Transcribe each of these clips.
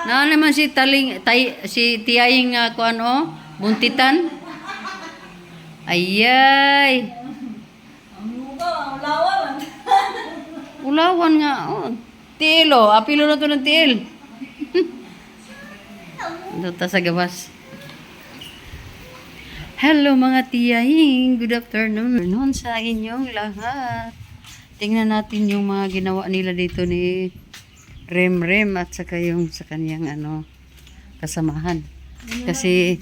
Na naman si si Tiyaying ko ano, buntitan. Ayay. Ang lugaw, ang lawan. Ulawan nga. Oh. Tiil oh. Apilo na to ng tiil. Ito sa gawas. Hello mga tiyahing. Good afternoon sa inyong lahat. Tingnan natin yung mga ginawa nila dito ni Rem at saka yung sa kanyang ano kasamahan. Kasi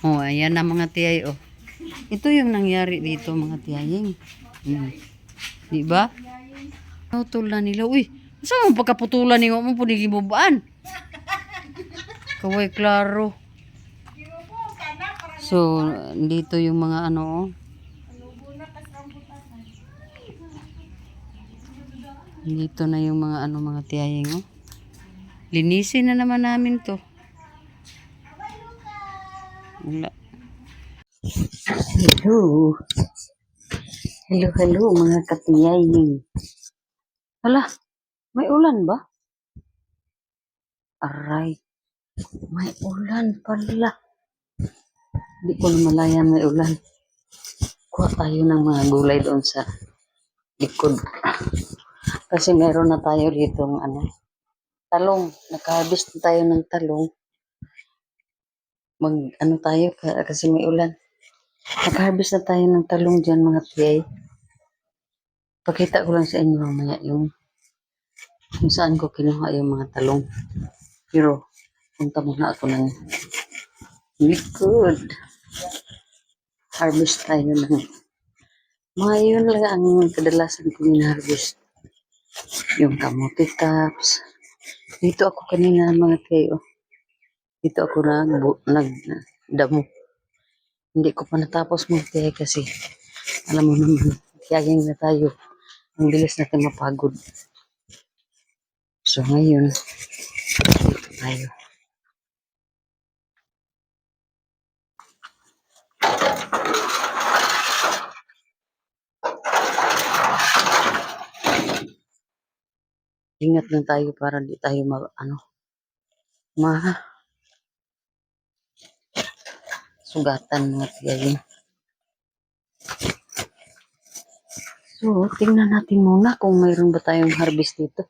oh ayan na mga tiyay oh. Ito yung nangyari dito mga tiyahing. Di ba? Putulan nila. Uy, saan mo pagkaputulan niyo mo po gibubaan? Kaway klaro. So, dito yung mga ano oh. Dito na yung mga ano mga tiyahing oh. Linisin na naman namin to. Wala. Hello. Hello mga katiyahing. Hala, may ulan ba? Aray, may ulan pala. Hindi ko na malaya may ulan. Kuha tayo ng mga gulay doon sa likod. Kasi meron na tayo dito ano, talong. Naka-harvest na tayo ng talong. Mag ano tayo kasi may ulan. Naka-harvest na tayo ng talong dyan mga tiyay. Pakita ko lang sa inyo mamaya yung saan ko kinuha yung mga talong. Pero punta muna ako ng likod. Harvest tayo ng mga yun lang ang kadalasan ko harvest. Yung kamote tops. Dito ako kanina mga tiyo. Dito ako nagdamo. Hindi ko pa natapos mga tiyo kasi alam mo naman, kiyaging na tayo. Ang bilis natin mapagod. So ngayon, dito tayo. Ingat lang tayo para di tayo sugatan mga tiyo. So, tingnan natin muna kung mayroon ba tayong harvest dito.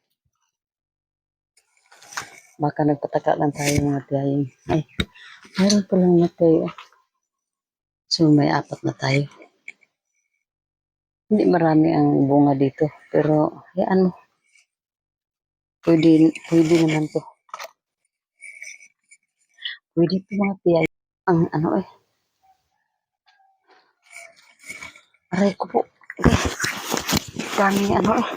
Baka nagpataka lang tayo mga tiyo. Ay, mayroon pa lang na tayo. So, may 4 na tayo. Hindi marami ang bunga dito. Pero, yan mo. Pwede naman to. Pwede to mga tiyo. Ang ano eh. Aray ko po. Okay. Dami ano eh.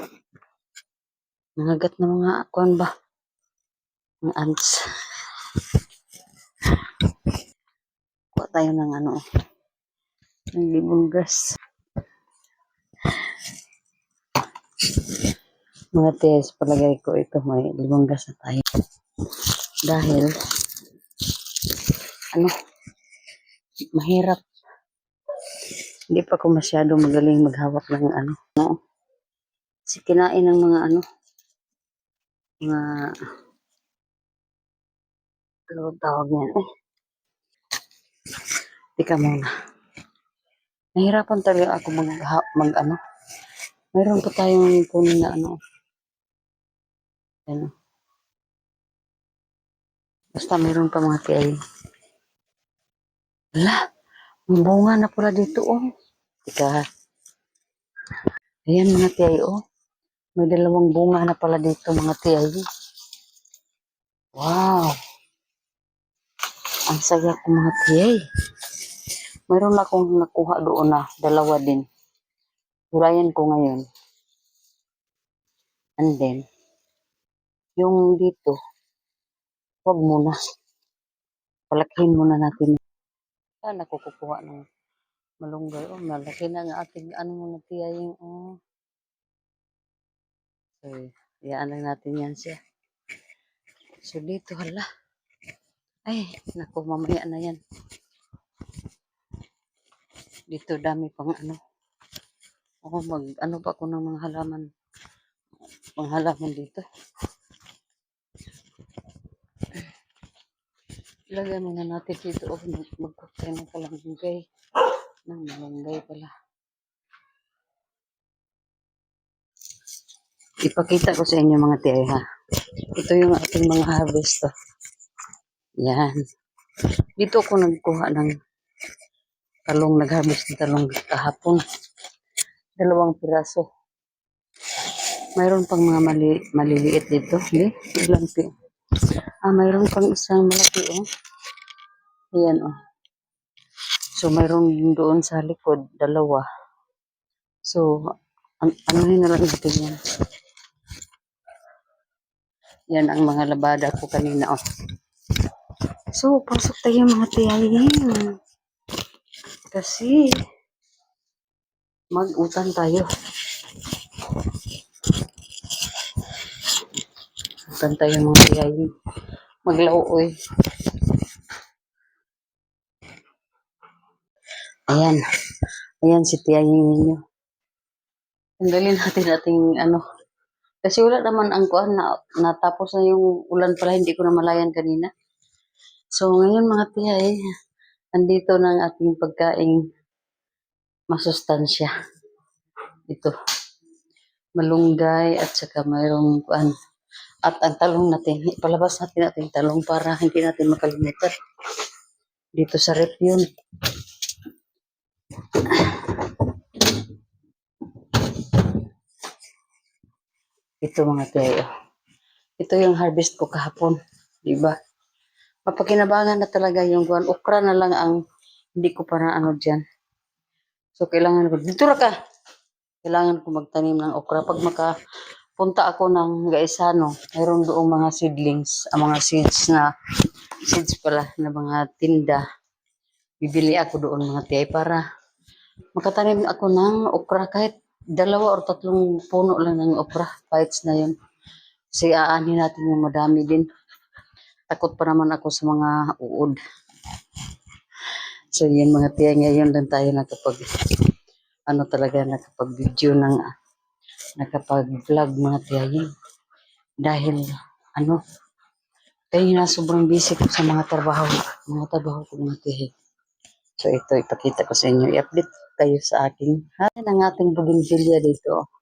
Nangagat na mga akuan ba. Mga ants. Kuha tayo ng ano eh. Ng limon grass. Mga tiyes, palagay ko ito may limonggas na tayo. Dahil, mahirap. Hindi pa ako masyado magaling maghawak ng ano. Kasi kinain ng mga ano tawag niyan eh. Tika muna. Nahirapan talaga ako Mayroon pa tayong kunin na ano. Ano. Basta mayroon pa mga tiyay. Wala. May bunga na pala dito oh. Tika. Ayan mga tiyay oh. May 2 bunga na pala dito mga tiyay. Wow. Ang saya ko mga tiyay. Mayroon na akong nakuha doon na 2 din. Hulayan ko ngayon. And then, yung dito, huwag muna. Palakihin muna natin. Saan ako kukuha ng malunggay? Oh, malaki na ang ating muna tiyaying. Oh. So, iyaan lang natin yan siya. So, dito hala. Ay, naku, mamaya na yan. Dito dami pang ano. Oh, pa ako ng mga halaman. Panghalaman dito. Ilagay muna natin dito. O, mag-cook tayo ng kalanggay. Ng malunggay pala. Ipakita ko sa inyo mga tiay ha. Ito yung ating mga harvest. Oh. Yan. Dito ako nagkuha ng talong. Nag-harvest ng talong kahapon. 2 piraso. Mayroon pang mga maliliit dito. Hindi? Ilang mayroon pang isang malaki oh. Ayan oh. So, mayroon doon sa likod, 2. So, anuhin na lang natin yan. Yan ang mga labada ko kanina oh. So, pasok tayo mga tiyayin. Kasi, mag-utang tayo. Utang tayo mga tiyayin. Maglauoy. Ayan. Ayan si tiyayin ninyo. Tanggalin natin ating ano. Kasi wala naman ang kuhan na natapos na yung ulan pala. Hindi ko na malayan kanina. So, ngayon mga tiyay, andito na ang ating pagkaing masustansya. Ito. Malunggay at saka mayroong kuhan. At ang talong natin, ipalabas natin ating talong para hindi natin makalimutan. Dito sa rep yun. Ito mga tiyayo. Ito yung harvest ko kahapon. Diba? Mapakinabangan na talaga yung kuhan. Okra na lang ang hindi ko pa na ano dyan. So, kailangan ko, dito ra ka! Kailangan ko magtanim ng okra. Pag makapunta ako ng Gaisano, mayroon doong mga seedlings, ang mga seeds pala, na mga tinda. Bibili ako doon mga tiyay para makatanim ako ng okra kahit 2 or 3 puno lang ng okra. Bites na yun. Kasi aanin natin yung madami din. Takot pa naman ako sa mga uod. So yun mga tiyay, ngayon lang tayo nakapag-video ng nakapag-vlog mga tiyay. Dahil tayo na sobrang busy ko sa mga trabaho ko mga tiyay. So ito, ipakita ko sa inyo. I-update tayo sa aking ng ating bougainvillea dito.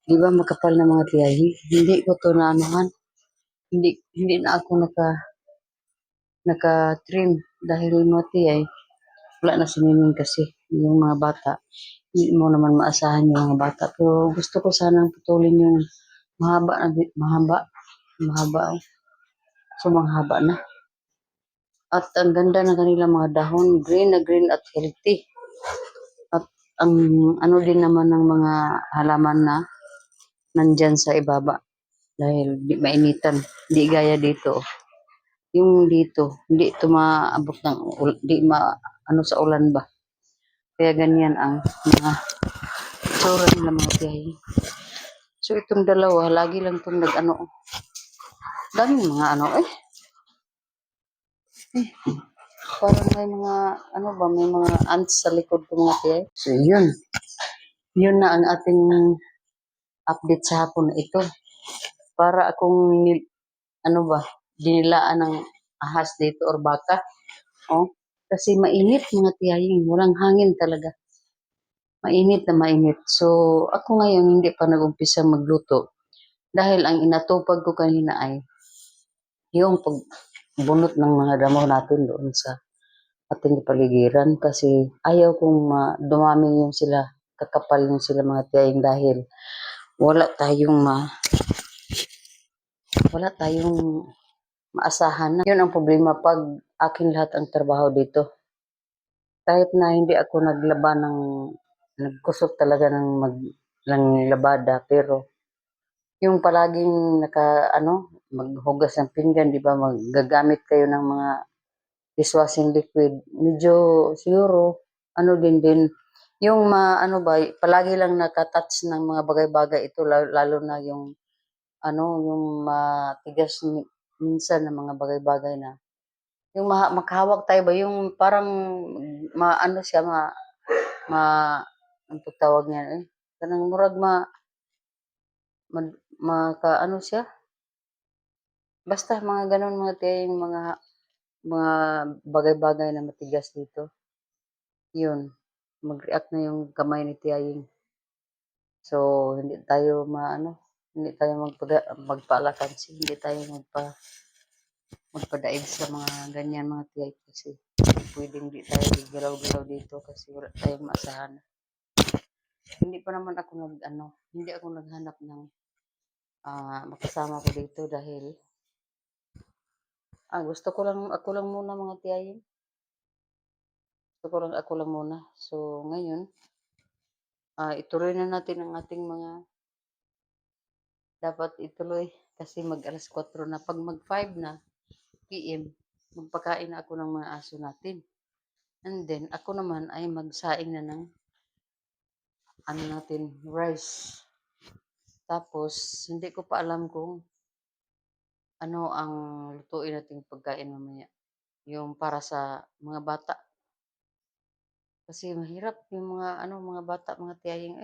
Di ba makapal na mga tiyay? Hindi ko to na anuhan. Hindi na ako naka-trim dahil mga tiyay. Wala na sinimin kasi yung mga bata. Hindi mo naman maasahan yung mga bata. Pero gusto ko sanang putulin yung mahaba. So mahaba na. At ang ganda ng kanilang mga dahon, green na green at healthy. At ang ano din naman ng mga halaman na nandyan sa ibaba. Dahil di mainitan. Di gaya dito. Yung dito, hindi ito maabot ng, di sa ulan ba. Kaya ganyan ang mga tsura nila mga tiyahin. So itong 2, lagi lang itong daming mga parang may mga, may mga ants sa likod ko mga tiyahin. So yun. Yun na ang ating update sa hapon na ito. Para akong, dinilaan ng ahas dito or baka. Oh, kasi mainit mga tiyahin. Walang hangin talaga. Mainit na mainit. So, ako ngayon hindi pa nag-umpisa magluto. Dahil ang inatupag ko kanina ay yung pagbunot ng mga damo natin doon sa ating paligiran. Kasi ayaw kong dumami yung sila, kakapal yung sila mga tiyaying dahil wala tayong maasahan na. Yun ang problema pag akin lahat ang trabaho dito. Kahit na hindi ako nagkusot talaga ng labada, pero yung palaging maghugas ng pinggan, di ba, magagamit kayo ng mga dishwashing liquid, medyo siguro, din, yung palagi lang nakatouch ng mga bagay-bagay ito, lalo na yung, yung matigas minsan ng mga bagay-bagay na, yung makahawak tayo ba, yung parang, siya, ang tawag niya, kanang murag siya, basta mga ganun mga tiyay, yung mga mga bagay-bagay na matigas dito. Yun, mag-react na yung kamay ni Tiyaing. So, hindi tayo hindi tayo magpa-alakansi, hindi tayo magpadaig sa mga ganyan mga tiyay kasi pwedeng hindi tayo galaw-galaw dito kasi wala tayong maasahan. Hindi pa naman ako hindi ako naghanap ng makasama ko dito dahil ako lang muna mga tiyayin. Ako lang muna. So, ngayon, ituloy na natin ang ating mga dapat ituloy kasi mag alas 4 na. Pag mag 5 na PM, magpakain na ako ng mga aso natin. And then, ako naman ay magsaing na ng rice. Tapos, hindi ko pa alam kung ano ang lutuin nating pagkain mamaya. Yung para sa mga bata. Kasi mahirap yung mga bata, mga tiyaying,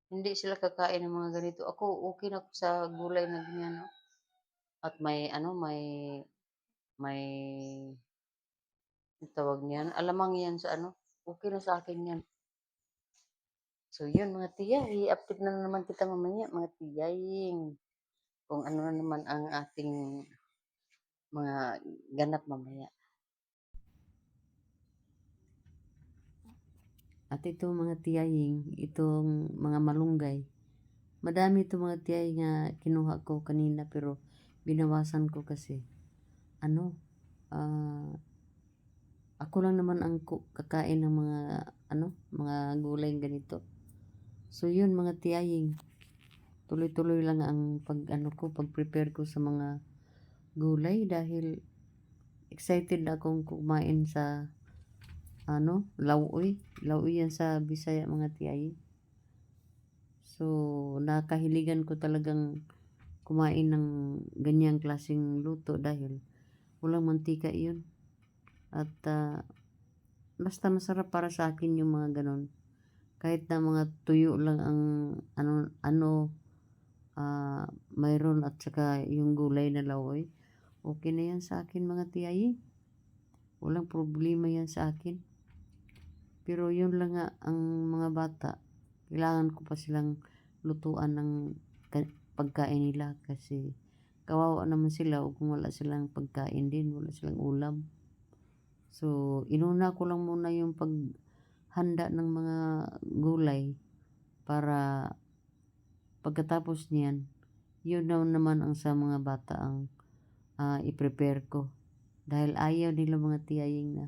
hindi sila kakain ng mga ganito. Ako, okay na ako sa gulay na ganyan. No? At may, ang tawag niyan, alamang yan sa okay na sa akin yan. So, yun mga tiya, i-update na naman kita mamaya, mga tiyaying. Kung ano na naman ang ating mga ganap mamaya. At ito mga tiyaying, itong mga malunggay. Madami ito mga tiyay nga kinuha ko kanina pero binawasan ko kasi ako lang naman ang kakain ng mga gulay ganito. So yun mga tiyaying, tuloy-tuloy lang ang pag-prepare ko sa mga gulay dahil excited akong kumain sa lauoy. Lauoy yan sa Bisaya mga tiyaying. So, nakahiligan ko talagang kumain ng ganyang klaseng luto dahil walang mantika iyon. At basta masarap para sa akin yung mga ganon. Kahit na mga tuyo lang ang mayroon at saka yung gulay na lawoy. Okay na yan sa akin mga tiyayi. Walang problema yan sa akin. Pero yun lang nga ang mga bata. Kailangan ko pa silang lutuan ng pagkain nila kasi kawawa naman sila o kung wala silang pagkain din, wala silang ulam. So, inuna ko lang muna yung paghanda ng mga gulay para pagkatapos niyan, yun naman ang sa mga bata ang i-prepare ko. Dahil ayaw nila mga tiyaying na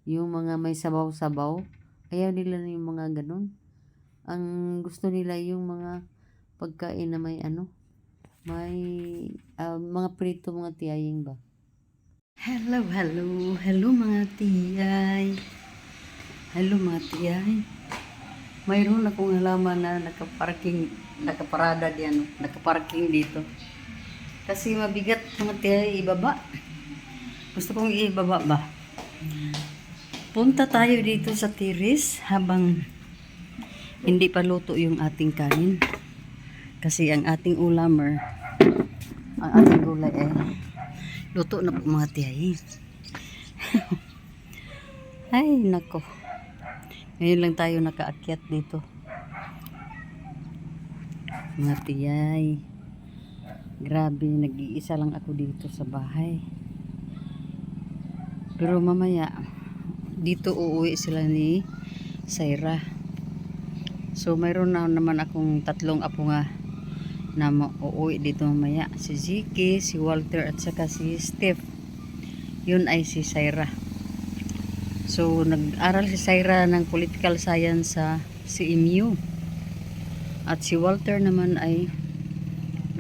yung mga may sabaw-sabaw, ayaw nila na yung mga ganun. Ang gusto nila yung mga pagkain na may may mga prito mga tiyaying ba. Hello mga tiyay. Hello mga tiyay. Mayroon akong halaman na nakaparada diyan, nakaparking dito. Kasi mabigat mga tiyay ibaba. Gusto kong ibaba ba? Punta tayo dito sa tiris habang hindi pa luto yung ating kanin. Kasi ang ating ang ating gulay luto na po mga tiyay. Ay, nako. Ngayon lang tayo nakaakyat dito. Mga tiyay. Grabe, nag-iisa lang ako dito sa bahay. Pero mamaya, dito uuwi sila ni Saira. So, mayroon na naman akong 3 apo nga na uuwi dito mamaya. Si Ziki, si Walter, at saka si Steph. Yun ay si Saira. So, nag-aral si Saira ng political science sa CMU. At si Walter naman ay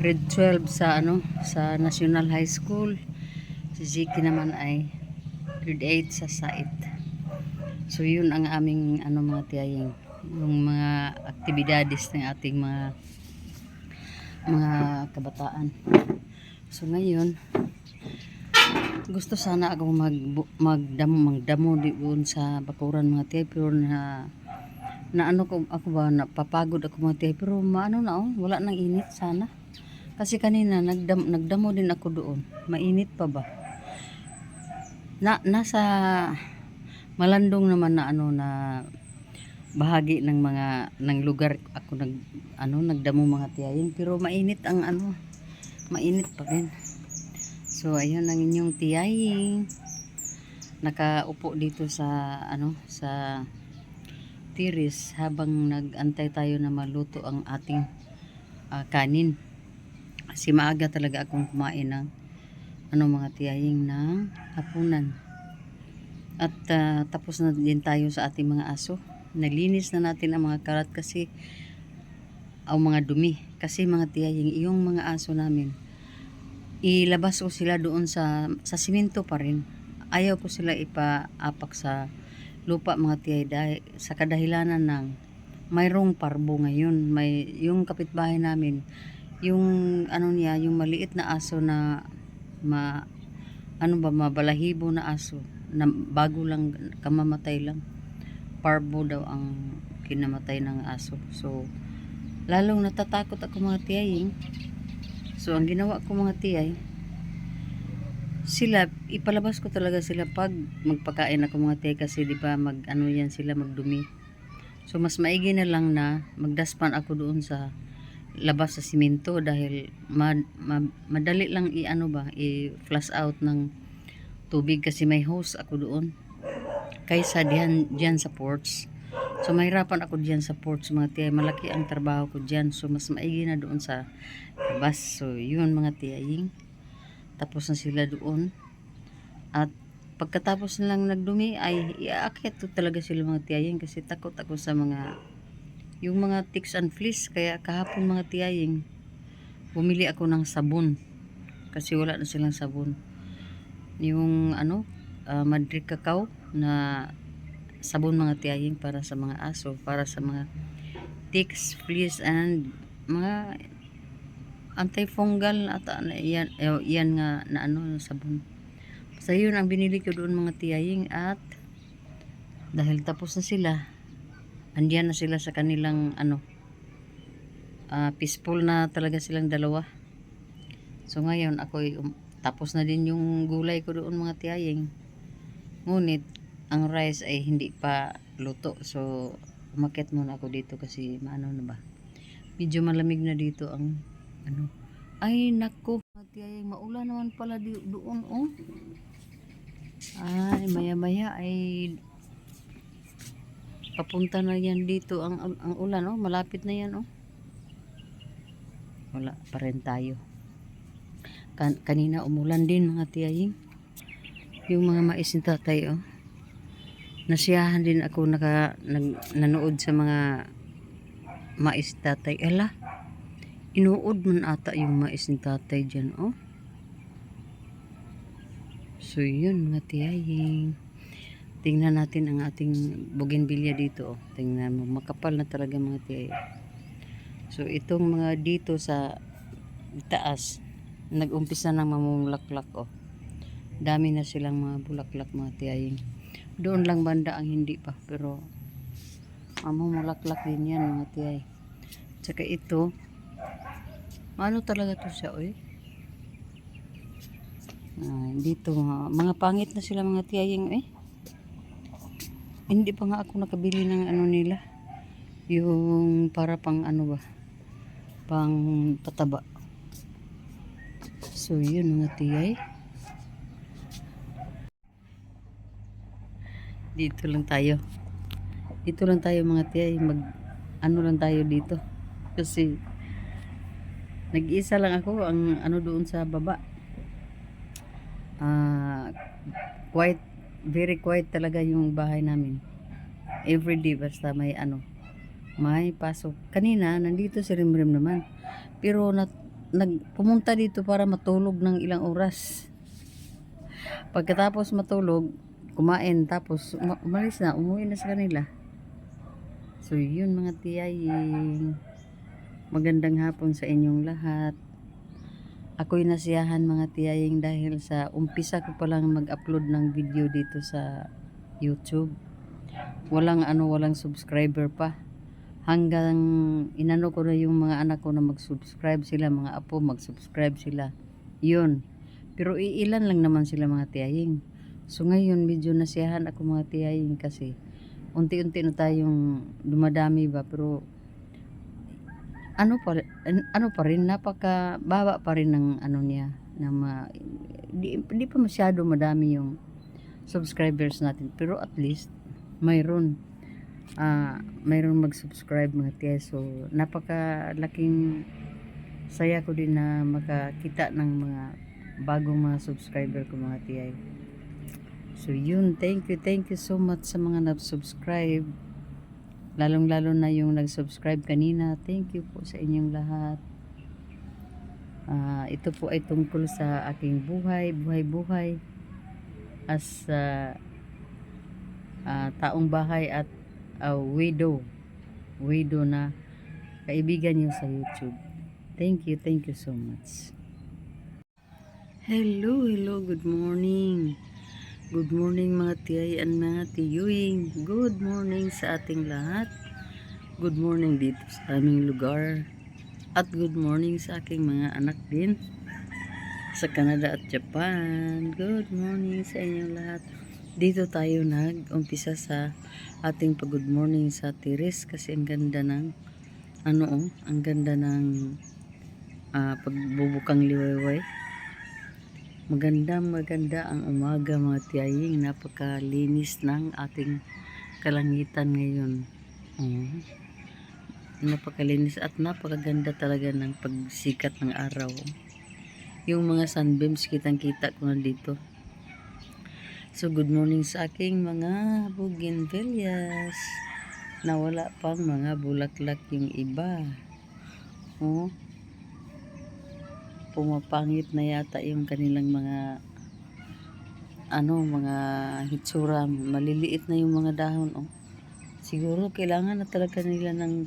grade 12 sa National High School. Si Ziki naman ay grade 8 sa SAIT. So, yun ang aming mga tiyaying. Yung mga aktibidades ng ating mga kabataan. So ngayon, gusto sana ako magdamo doon sa bakuran mga tiyay, pero napapagod ako mga tiyay, pero wala nang init sana. Kasi kanina nagdamo din ako doon. Mainit pa ba? nasa malandong naman na ano na bahagi ng mga ng lugar ako nagdamo mga tiyayin, pero mainit ang ano, mainit pa rin. So ayun ang inyong tiyayin, nakaupo dito sa sa tiris habang nagantay tayo na maluto ang ating kanin. Kasi maaga talaga akong kumain ng mga tiyaying ng hapunan. At tapos na din tayo sa ating mga aso. Nalinis na natin ang mga karat kasi ang mga dumi. Kasi mga tiyaying, yung mga aso namin, ilabas ko sila doon sa simento pa rin. Ayaw ko sila ipaapak sa lupa mga tiyay dahil sa kadahilanan ng mayroong parbo ngayon. Yung kapitbahay namin, yung niya, yung maliit na aso na mabalahibo na aso na bago lang kamamatay lang, parbo daw ang kinamatay ng aso. So lalong natatakot ako mga tiyay. So ang ginawa ko mga tiyay, sila ipalabas ko talaga sila pag magpakain ako mga tiyay, kasi di ba yan sila magdumi. So mas maigi na lang na magdaspan ako doon sa labas sa simento dahil madali lang i-flush out ng tubig kasi may hose ako doon kaysa diyan sa porch. So mahirapan ako diyan sa porch mga tiyay, malaki ang trabaho ko diyan. So mas maigi na doon sa labas. So yun mga tiyaying, tapos na sila doon. At pagkatapos nilang nagdumi ay iaakyat ko talaga sila mga tiyaying kasi takot ako sa yung mga ticks and fleas. Kaya kahapon mga tiyaying, bumili ako ng sabon kasi wala na silang sabon. Yung Madrid Cacao na sabon mga tiyaying para sa mga aso, para sa mga ticks, fleas, and mga antifungal at yan nga na sabon. So yun ang binili ko doon mga tiyaying. At dahil tapos na sila, andiyan na sila sa kanilang peaceful na talaga silang dalawa. So ngayon ako tapos na din yung gulay ko doon mga tiyaying, ngunit ang rice ay hindi pa luto. So umakyat muna ako dito kasi medyo malamig na dito ang ay nako mga tiyaying, maulan naman pala doon ay maya maya ay papunta na yan dito ang ulan malapit na yan wala pa rin tayo. Kanina umulan din mga tiyaying, yung mga mais ni tatay nasiyahan din ako nanood sa mga mais ni tatay. Ala, inuod man ata yung mais ni tatay dyan So yun mga tiyaying, tingnan natin ang ating bougainvillea dito tingnan mo, makapal na talaga mga tiyay. So itong mga dito sa taas nag-umpisa nang mamulaklak dami na silang mga bulaklak mga tiyaying. Doon lang banda ang hindi pa, pero mamulaklak din yan mga tiyay. Tsaka ito talaga to siya dito mga pangit na sila mga tiyaying hindi pa nga ako nakabili ng nila, yung para pang pang pataba. So yun mga tiyay, dito lang tayo mga tiyay, lang tayo dito kasi nag-isa lang ako ang doon sa baba. Quiet, very quiet talaga yung bahay namin. Everyday basta may may pasok. Kanina nandito si Rimrim naman, pero pumunta dito para matulog ng ilang oras. Pagkatapos matulog, kumain, tapos umalis na, umuwi na sa kanila. So yun mga tiyaying, magandang hapon sa inyong lahat. Ako'y nasiyahan mga tiyaying dahil sa umpisa ko pa lang mag-upload ng video dito sa YouTube. Walang subscriber pa. Hanggang inano ko na yung mga anak ko na mag-subscribe sila, mga apo mag-subscribe sila. Yun. Pero iilan lang naman sila mga tiyaying. So ngayon medyo nasiyahan ako mga tiyayin kasi unti-unti na tayong dumadami ba, pero ano pa rin, napaka baba pa rin ng ano niya na di pa masyado madami yung subscribers natin, pero at least mayroon mayroon mag-subscribe mga tiyay. So napakalaking saya ko din na makakita ng mga bagong mga subscriber ko mga tiyay. So yun, thank you so much sa mga nag-subscribe. Lalong-lalo na yung nag-subscribe kanina. Thank you po sa inyong lahat. Ito po ay tungkol sa aking buhay as taong bahay at widow na kaibigan niyo sa YouTube. Thank you so much. Hello, good morning. Good morning mga tiyay and mga tiyuing. Good morning sa ating lahat. Good morning dito sa aming lugar. At good morning sa aking mga anak din sa Canada at Japan. Good morning sa inyong lahat. Dito tayo nag-umpisa sa ating pag-good morning sa Tiris kasi ang ganda ng ang ganda ng pagbubukang liwayway. Maganda ang umaga mga tiyaying. Napakalinis ng ating kalangitan ngayon. Napakalinis at napakaganda talaga ng pagsikat ng araw. Yung mga sunbeams kitang-kita ko na dito. So good morning sa aking mga bougainvilleas na wala pang mga bulaklak yung iba. Pumapangit na yata yung kanilang mga mga hitsura, maliliit na yung mga dahon. Siguro kailangan na talaga nila ng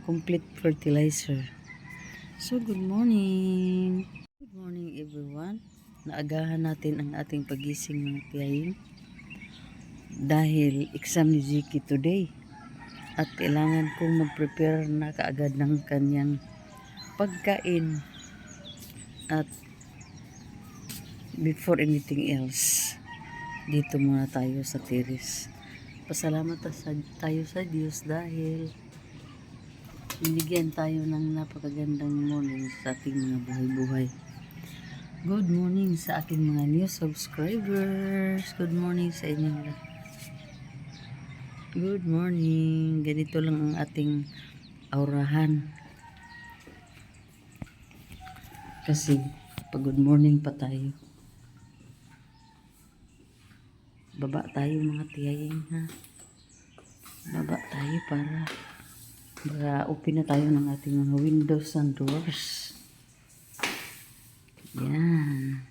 complete fertilizer. So good morning everyone. Naagahan natin ang ating pagising mga tiyayin dahil exam ni Ziki today at kailangan kong mag-prepare na kaagad ng kanyang pagkain. At before anything else, dito muna tayo sa Tiris. Pasalamat tayo sa Diyos dahil binigyan tayo ng napakagandang morning sa ating mga buhay-buhay. Good morning sa aking mga new subscribers. Good morning sa inyo lahat. Good morning. Ganito lang ang ating aurahan. Kasi pag good morning pa tayo, baba tayo mga tiyaying ha. Baba tayo para open na tayo ng ating mga windows and doors. Yan.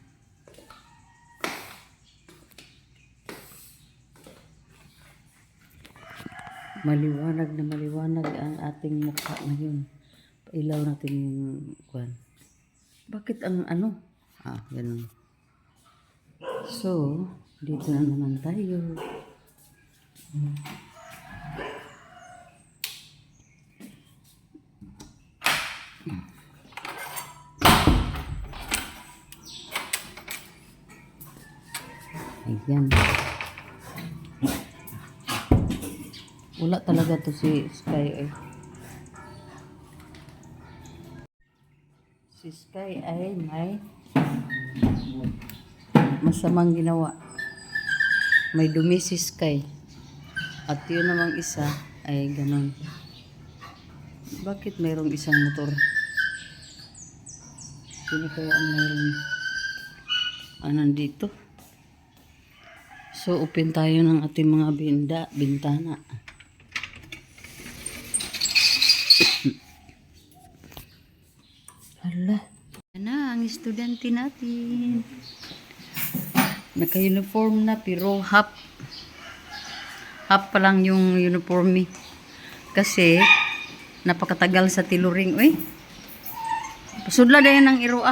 Maliwanag ang ating mukha ngayon. Pailaw natin yung kwan. Bakit ang ganun. So, dito na naman tayo. Ayan. Wala talaga to si Sky. Si Sky ay may masamang ginawa. May dumi si Sky. At yun namang isa ay ganun. Bakit mayroong isang motor? Sino kaya ang mayroong nandito? So open tayo ng ating mga bintana. Hala. Yan na ang estudyante natin. Naka-uniform na pero half pa lang yung uniforme. Kasi napakatagal sa tiluring. Pasudla din ng iro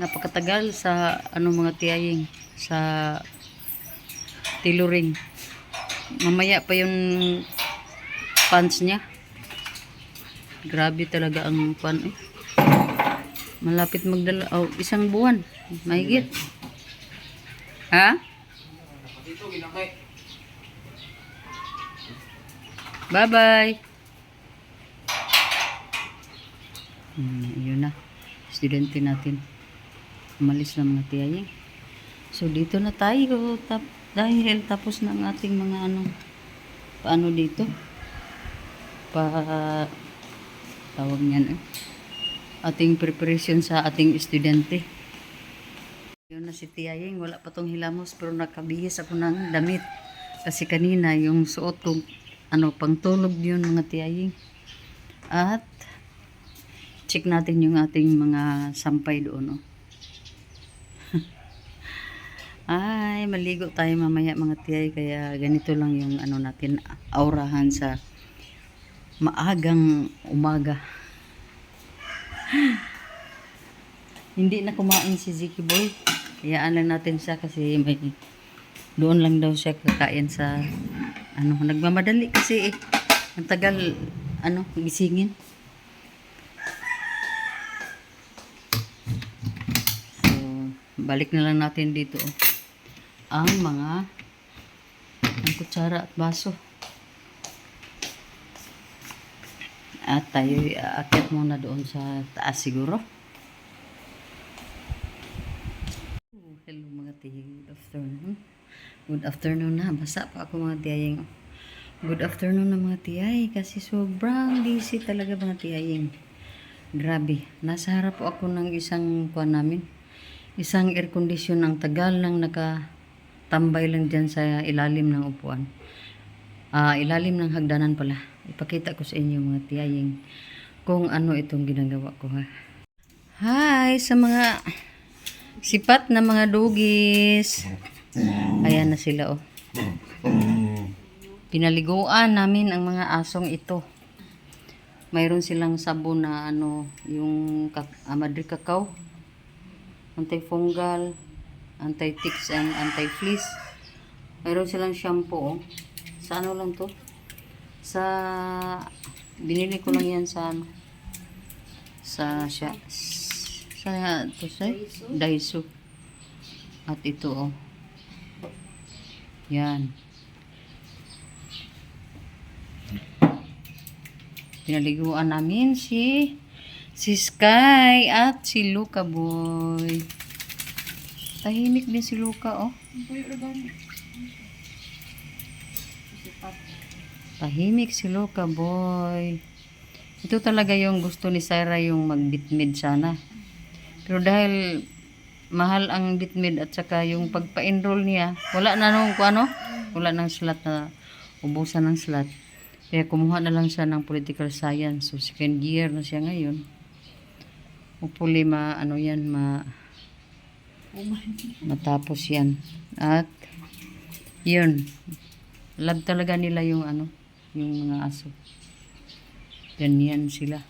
Napakatagal sa mga tiyaying sa tiluring. Mamaya pa yung pants niya. Grabe talaga ang malapit magdala. Isang buwan. Mahigit. Ha? Bye-bye. Yun na. Estudyante natin. Umalis na mga tiyaying. So, dito na tayo. Dahil tapos na ang ating mga ano. Paano dito? Tawag niyan ating preparation sa ating estudyante. Yun na si tiyaying. Wala pa tong hilamos pero nakabihis ako ng damit. Kasi kanina yung suot ko pangtulog yun mga tiyaying. At check natin yung ating mga sampay doon. Ay, maligo tayo mamaya mga tiyay. Kaya ganito lang yung natin, aurahan sa maagang umaga. Hindi na kumain si Ziki Boy. Hayaan lang natin siya kasi doon lang daw siya kakain sa nagmamadali kasi ang tagal gisingin. So, balik na lang natin dito ang kutsara at baso. At tayo aakyat muna doon sa taas siguro. Hello mga tiyay, good afternoon. Good afternoon na, basa pa ako mga tiyaying. Good afternoon na mga tiyay kasi sobrang busy talaga mga tiyaying. Grabe, nasa harap po ako ng isang isang air condition. Ang tagal nang nakatambay lang dyan sa ilalim ng upuan. Ilalim ng hagdanan pala. Ipakita ko sa inyo mga tiyaying kung ano itong ginagawa ko ha. Hi sa mga sipat na mga dugis. Ayan na sila Pinaliguan namin ang mga asong ito. Mayroon silang sabon na yung Madrid Cacao, anti-fungal, anti-ticks and anti-fleas. Mayroon silang shampoo. Sa lang to? Binili ko lang yan sa Daiso. At ito yan. Pinaliguan namin si Sky at si Luca Boy. Tahimik din si Luca Tahimik si Luca Boy. Ito talaga yung gusto ni Sarah, yung mag-bitmid sana. Pero dahil mahal ang bitmid at saka yung pagpa-enroll niya, wala nang slot na ubusan ng slot. Kaya kumuha na lang siya ng political science. So second year na siya ngayon. Hopefully matapos yan. At yun. Love talaga nila yung yung mga aso. Ganyan sila.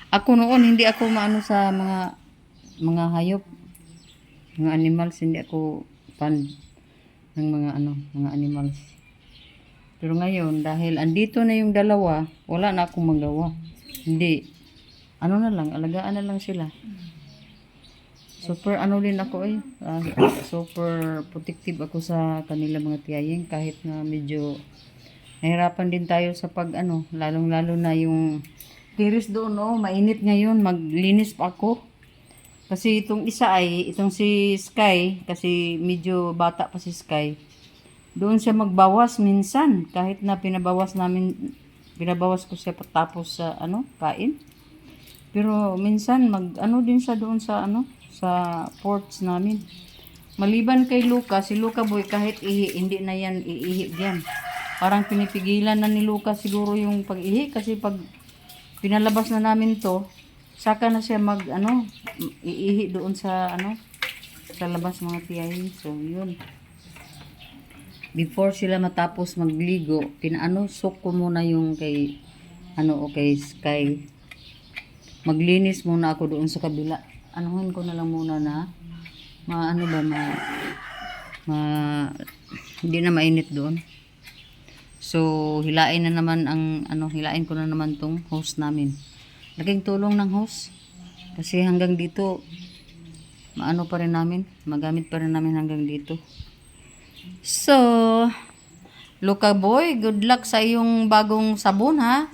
Ako noon hindi ako sa mga hayop, mga animals. Hindi ako fan ng mga animals. Pero ngayon dahil andito na yung dalawa, wala na akong magawa. Hindi alagaan na lang sila. Super din ako super protective ako sa kanila mga tiyaying, kahit na medyo nahirapan din tayo sa lalong-lalo na yung tiris doon mainit ngayon, maglinis pa ako. Kasi itong si Sky, kasi medyo bata pa si Sky. Doon siya magbawas minsan, kahit na pinabawas ko siya patapos sa kain. Pero minsan din siya doon sa sa ports namin. Maliban kay Luca, si Luca Boy kahit hindi na yan iihi diyan. Parang pinipigilan na ni Luca siguro yung pag-ihi kasi pag pinalabas na namin to, saka na siya iihi doon sa sa labas mga tiyay. So yun. Before sila matapos magligo, sok ko muna yung kay Sky. Maglinis muna ako doon sa kabila. Anuhin ko na lang muna na hindi na mainit doon. So hilain ko na naman tong hose namin. Laking tulong ng hose kasi hanggang dito magamit pa rin namin hanggang dito. So, Luka boy, good luck sa iyong bagong sabon ha.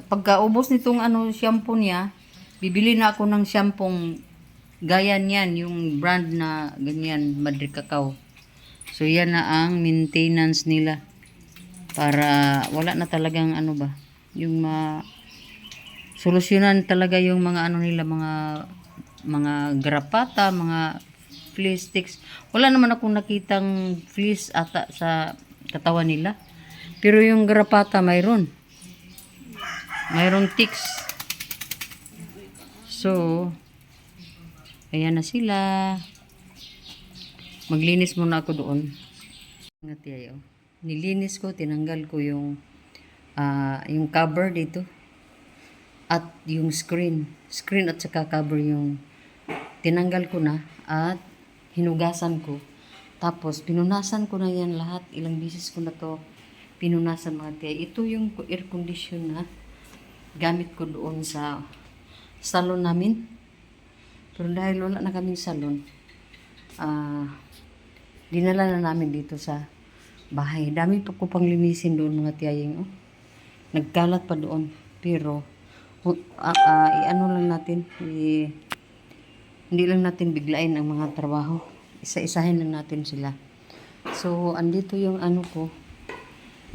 Pagkaubos nitong shampoo niya, bibili na ako ng shampoo gaya niyan, yung brand na ganyan, Madre Cacao. So, yan na ang maintenance nila. Para wala na talagang yung solusyonan talaga yung mga nila, mga garapata, mga flea sticks. Wala naman akong nakitang fleas ata sa katawan nila. Pero yung garapata mayroong ticks. So, ayan na sila. Maglinis muna ako doon. Nilinis ko, tinanggal ko yung cover dito. At yung screen at saka cover yung tinanggal ko na at hinugasan ko. Tapos pinunasan ko na yan lahat. Ilang beses ko na to pinunasan mga tiya. Ito yung air condition na gamit ko doon sa salon namin. Pero dahil wala na kaming salon, dinala na namin dito sa bahay. Dami pa ko pang linisin doon mga tiyaying. Oh. Nagkalat pa doon. Pero lang natin, hindi lang natin biglain ang mga trabaho. Isa-isahin lang natin sila. So, andito yung ko,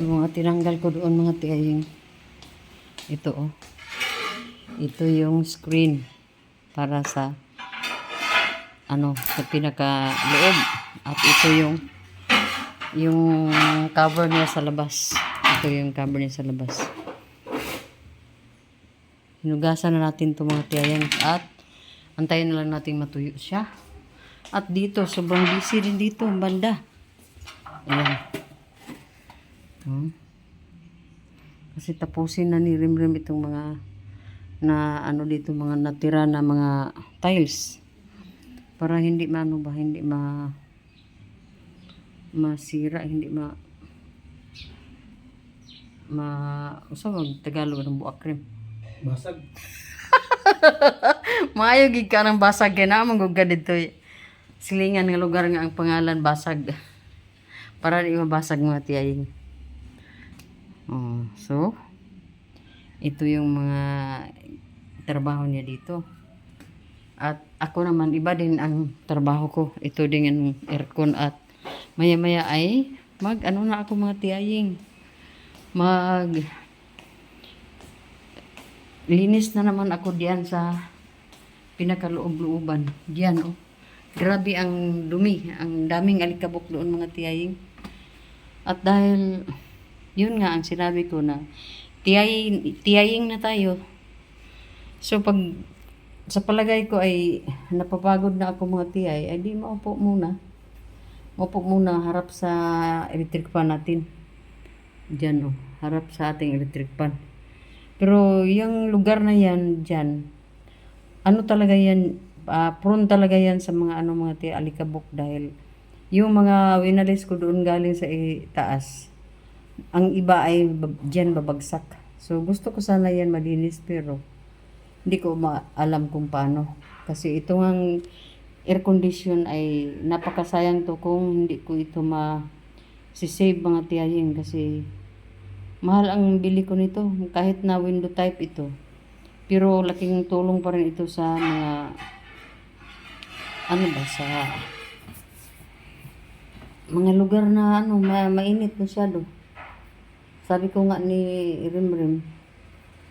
yung mga tinanggal ko doon mga tiyaying. Ito oh. Ito yung screen para sa sa pinaka-loob. At ito yung cover niya sa labas. Ito yung cover niya sa labas. Hinugasan na natin ito mga tiyayang at antayin na lang natin matuyo siya. At dito, sobrang busy din dito, ang banda. Ayan. Kasi tapusin na ni Rimrim itong mga dito, mga natira na mga tiles. Para hindi hindi masira, hindi Tagalog ng buak cream. Basag. Maayo gid ka ng basag kay na manggugad dito. Silingan nga lugar nga ang pangalan basag. Para di mabasag mga tiyaying. So ito yung mga trabaho niya dito. At ako naman iba din ang trabaho ko. Ito din ang aircon at maya-maya ay na ako mga tiyaying. Linis na naman ako diyan sa pinakaloob-looban. Diyan oh. Grabe ang dumi, ang daming alikabok doon mga tiyaying. At dahil yun nga ang sinabi ko na tiyaying na tayo. So pag sa palagay ko ay napapagod na ako mga tiyay, ay di maupo muna. Maupo muna harap sa electric fan natin. Diyan oh, harap sa ating electric fan. Pero yung lugar na yan diyan, talaga yan, prone talaga yan sa mga mga tiya alikabok dahil yung mga winalis ko doon galing sa taas, ang iba ay diyan babagsak. So gusto ko sana yan malinis pero hindi ko alam kung paano. Kasi ito ang air condition ay napakasayang to kung hindi ko ito sisave mga tiyaying kasi mahal ang bili ko nito. Kahit na window type ito. Pero laking tulong pa rin ito sa mga sa mga lugar na mainit masyado. Sabi ko nga ni Rimrim,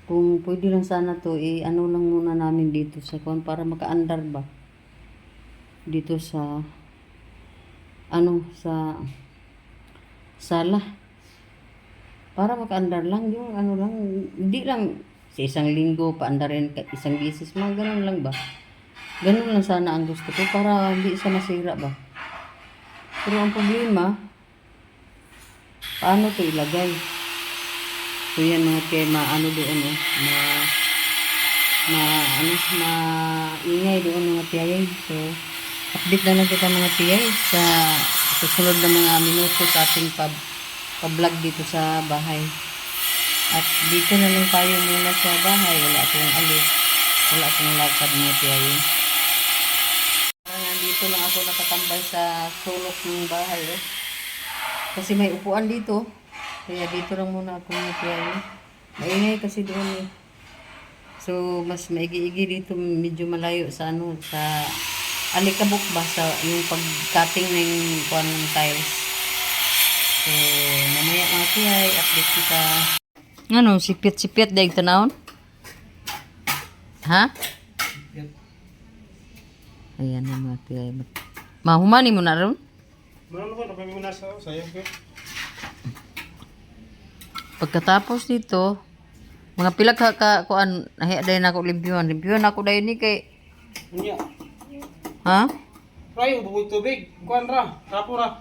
kung pwede lang sana to, lang muna namin dito sa para makaandar ba. Dito sa sa sala. Para makaandar lang yung lang, hindi lang sa isang linggo paandarin isang beses, mga ganun lang ba. Ganun lang sana ang gusto ko para hindi siya masira ba. Pero ang problema, paano to ilagay? So yan mga tema, doon ingay doon mga tiyay. So update na lang kita mga tiyay sa susunod na mga minuto sa ating pa-vlog dito sa bahay. At dito na lang tayo muna sa bahay. Wala akong alis. Wala akong lakad mga tiyay. dito lang ako nakatambay sa sulok ng bahay. Eh. Kasi may upuan dito. Kaya dito lang muna ako nagpiyayin. Maingay kasi doon eh. So, mas maigi-igi dito, medyo malayo sa ano, sa alikabok ba, sa yung pag-cutting ng kuan ng tiles. So, mamaya mga kiyay, update kita. Ano, sipit-sipit dahil tanawon? Ha? Ayan na mga kiyay. Mahumani mo na ron? Meron ko, napamig mo na sa sayang ko. Pagkatapos dito, mga pila ka kuan, nahiya dahil na ako limpyuhan. Limpyuhan ako dahil ni kay, Unya. ha? Rayo, bubog tubig. Kuan ra, rapo ra.